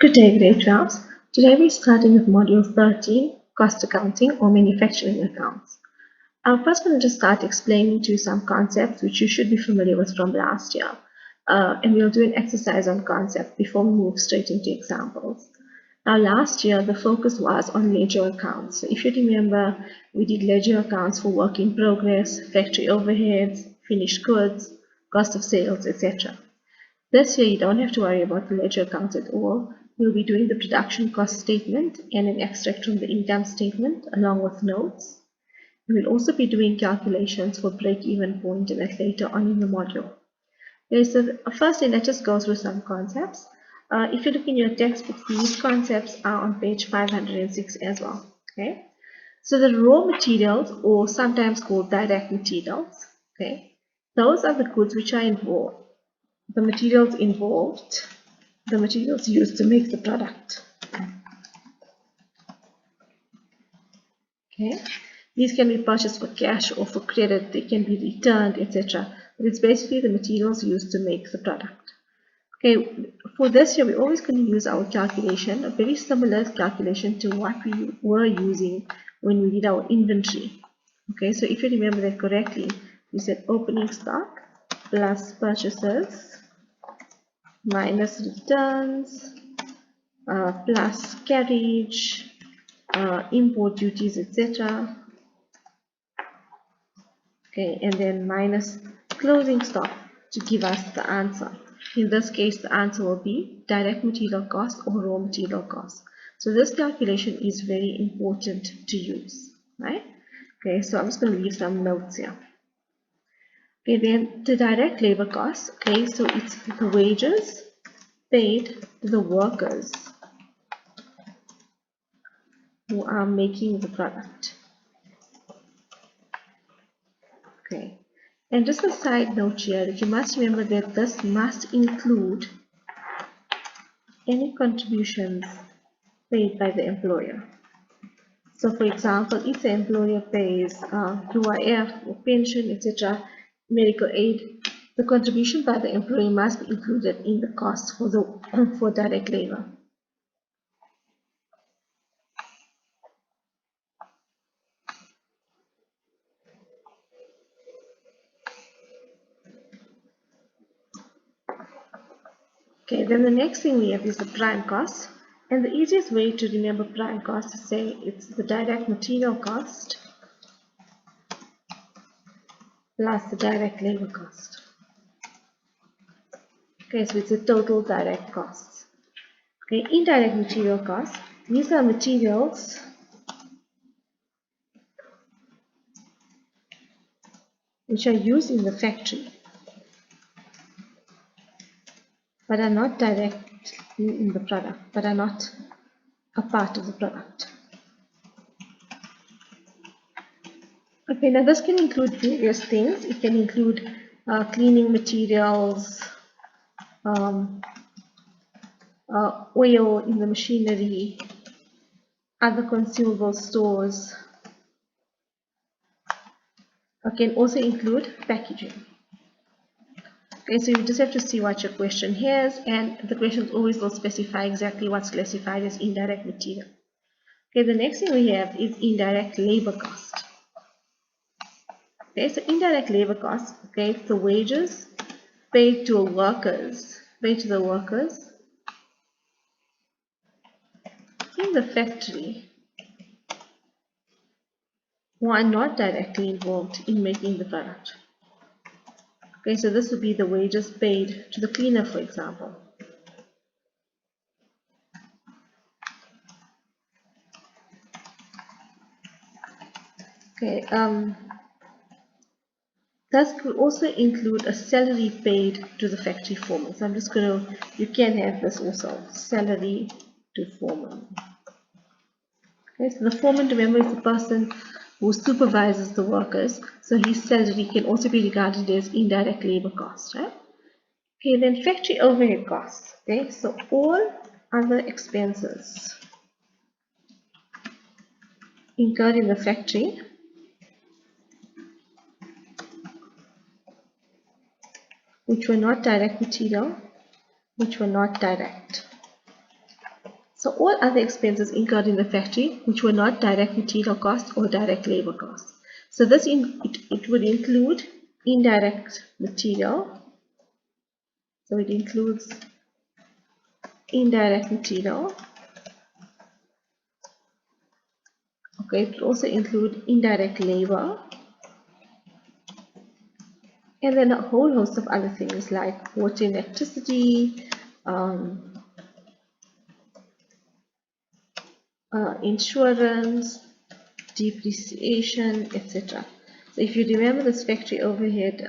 Good day, grade 12s. Today we're starting with Module 13, Cost Accounting or Manufacturing Accounts. I'm first going to just start explaining to you some concepts which you should be familiar with from last year. And we'll do an exercise on concept before we move straight into examples. Now last year the focus was on ledger accounts. So if you remember, we did ledger accounts for work in progress, factory overheads, finished goods, cost of sales, etc. This year you don't have to worry about the ledger accounts at all. We'll be doing the production cost statement and an extract from the income statement along with notes. We will also be doing calculations for break-even point and that later on in the module. Okay, so firstly, let's just go through some concepts. If you look in your textbook, these concepts are on page 506 as well. Okay, so the raw materials, or sometimes called direct materials, okay, those are the goods which are involved. The materials involved, the materials used to make the product. Okay, these can be purchased for cash or for credit, they can be returned, etc. But it's basically the materials used to make the product. Okay, for this year, we're always going to use our calculation, a very similar calculation to what we were using when we did our inventory. Okay, so if you remember that correctly, we said opening stock plus purchases minus returns plus carriage, import duties, etc. Okay, and then minus closing stock to give us the answer. In this case, the answer will be direct material cost or raw material cost. So this calculation is very important to use, right? Okay, so I'm just going to leave some notes here. Okay, then the direct labor cost. Okay, so it's the wages paid to the workers who are making the product. Okay, and just a side note here, that you must remember that this must include any contributions paid by the employer. So for example, if the employer pays UIF or pension, etc., medical aid, the contribution by the employee must be included in the cost for direct labor. Okay, then the next thing we have is the prime cost. And the easiest way to remember prime cost is to say it's the direct material cost plus the direct labor cost. Okay, so it's the total direct costs. Okay, indirect material costs, these are materials which are used in the factory but are not direct in the product, but are not a part of the product. Okay, now this can include various things. It can include cleaning materials, oil in the machinery, other consumable stores. It can also include packaging. Okay, so you just have to see what your question has, and the questions always will specify exactly what's classified as indirect material. Okay, the next thing we have is indirect labor cost. Okay, so indirect labor cost, okay, it's the wages paid to workers, paid to the workers in the factory who are not directly involved in making the product. Okay, so this would be the wages paid to the cleaner, for example. Okay, that could also include a salary paid to the factory foreman. So I'm just going to, you can have this also, salary to foreman. Okay, so the foreman, remember, is the person who supervises the workers. So his salary can also be regarded as indirect labor cost, right? Okay, then factory overhead costs. Okay, so all other expenses incurred in the factory which were not direct material, which were not direct. So all other expenses incurred in the factory which were not direct material cost or direct labor cost. So this it would include indirect material. So it includes indirect material. Okay, it will also include indirect labor. And then a whole host of other things like water and electricity, insurance, depreciation, etc. So if you remember this factory overhead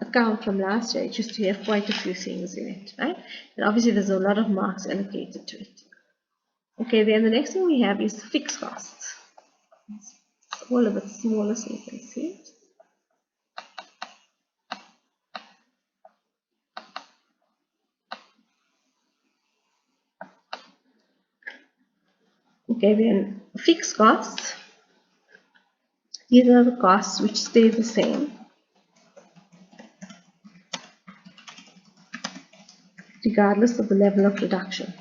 account from last year, it used to have quite a few things in it, right? And obviously there's a lot of marks allocated to it. Okay, then the next thing we have is fixed costs. It's all a bit smaller so you can see it. Okay, then fixed costs. These are the costs which stay the same regardless of the level of production.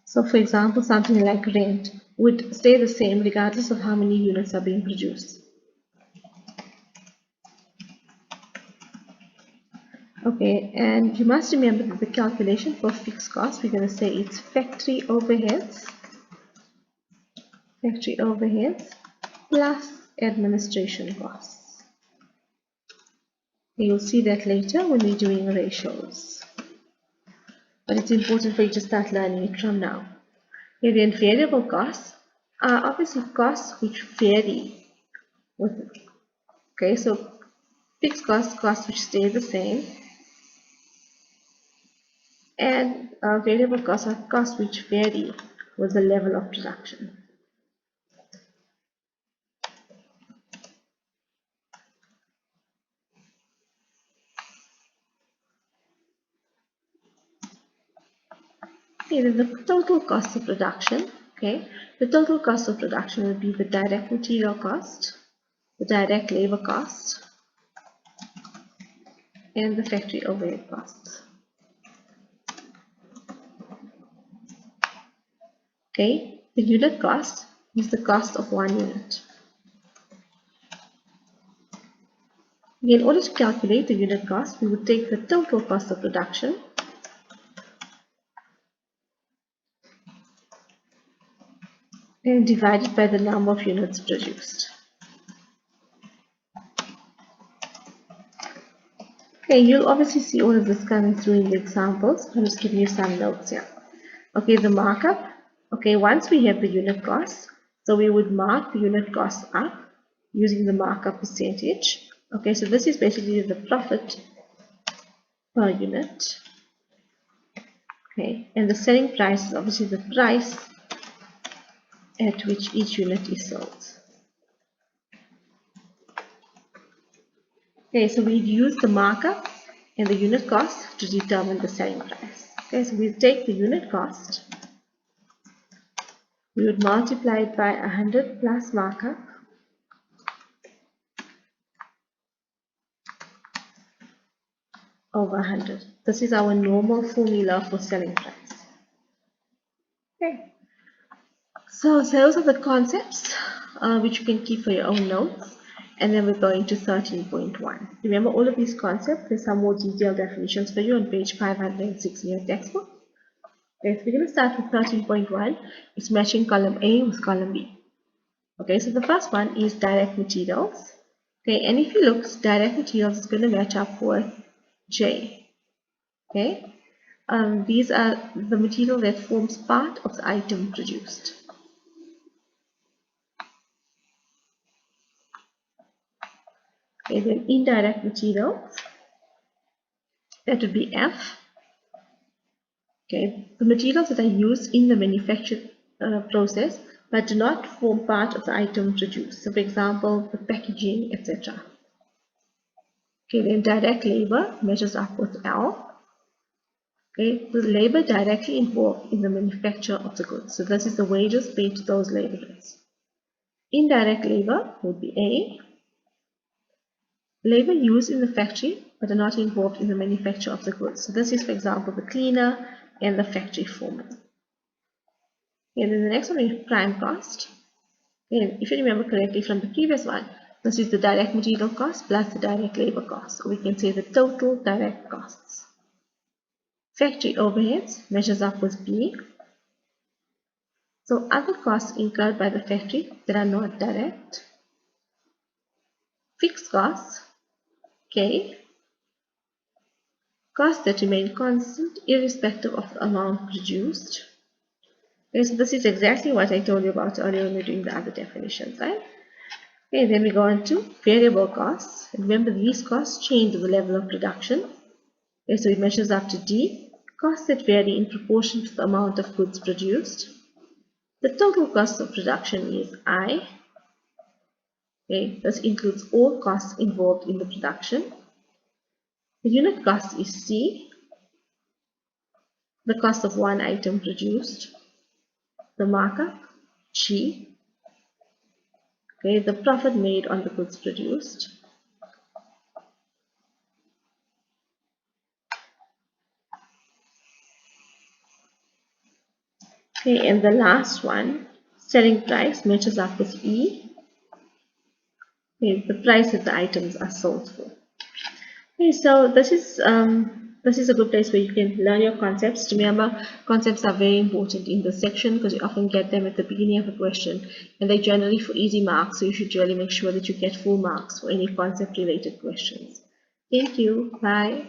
So for example, something like rent would stay the same regardless of how many units are being produced. Okay, and you must remember that the calculation for fixed costs, we're going to say it's factory overheads plus administration costs. You'll see that later when we're doing ratios. But it's important for you to start learning it from now. Okay, then variable costs are obviously costs which vary with it. Okay, so fixed costs which stay the same, and variable costs are costs which vary with the level of production. Okay, then the total cost of production. Okay, the total cost of production will be the direct material cost, the direct labor cost, and the factory overhead costs. Okay, the unit cost is the cost of one unit. In order to calculate the unit cost, we would take the total cost of production and divide it by the number of units produced. Okay, you'll obviously see all of this coming through in the examples. I'm just giving you some notes here. Okay, the markup. Okay, once we have the unit cost, so we would mark the unit cost up using the markup percentage. Okay, so this is basically the profit per unit. Okay, and the selling price is obviously the price at which each unit is sold. Okay, so we use the markup and the unit cost to determine the selling price. Okay, so we take the unit cost, we would multiply it by 100 plus markup over 100. This is our normal formula for selling price. Okay, so those are the concepts which you can keep for your own notes. And then we're going to 13.1. Remember all of these concepts, there's some more detailed definitions for you on page 506 in your textbook. Okay, so we're going to start with 13.1. It's matching column A with column B. Okay, so the first one is direct materials. Okay, and if you look, direct materials is going to match up with J. Okay, these are the material that forms part of the item produced. Okay, then indirect materials, that would be F. Okay, the materials that are used in the manufacture process but do not form part of the item produced. So for example, the packaging, etc. Okay, then direct labor measures up with L. Okay, the labor directly involved in the manufacture of the goods. So this is the wages paid to those laborers. Indirect labor would be A. Labor used in the factory but are not involved in the manufacture of the goods. So this is, for example, the cleaner and the factory foreman. And then the next one is prime cost. And if you remember correctly from the previous one, this is the direct material cost plus the direct labor cost. Or we can say the total direct costs. Factory overheads measures up with B. So other costs incurred by the factory that are not direct. Fixed costs, K. Costs that remain constant irrespective of the amount produced. Okay, so this is exactly what I told you about earlier when we were doing the other definitions, right? Okay, then we go on to variable costs. Remember, these costs change with the level of production. Okay, so it measures up to D. Costs that vary in proportion to the amount of goods produced. The total cost of production is I. Okay, this includes all costs involved in the production. The unit cost is C. The cost of one item produced. The markup, G. Okay, the profit made on the goods produced. Okay, and the last one, selling price, matches up with E. Okay, the price that the items are sold for. Okay, so this is a good place where you can learn your concepts. Remember, concepts are very important in this section because you often get them at the beginning of a question, and they're generally for easy marks. So you should really make sure that you get full marks for any concept-related questions. Thank you. Bye.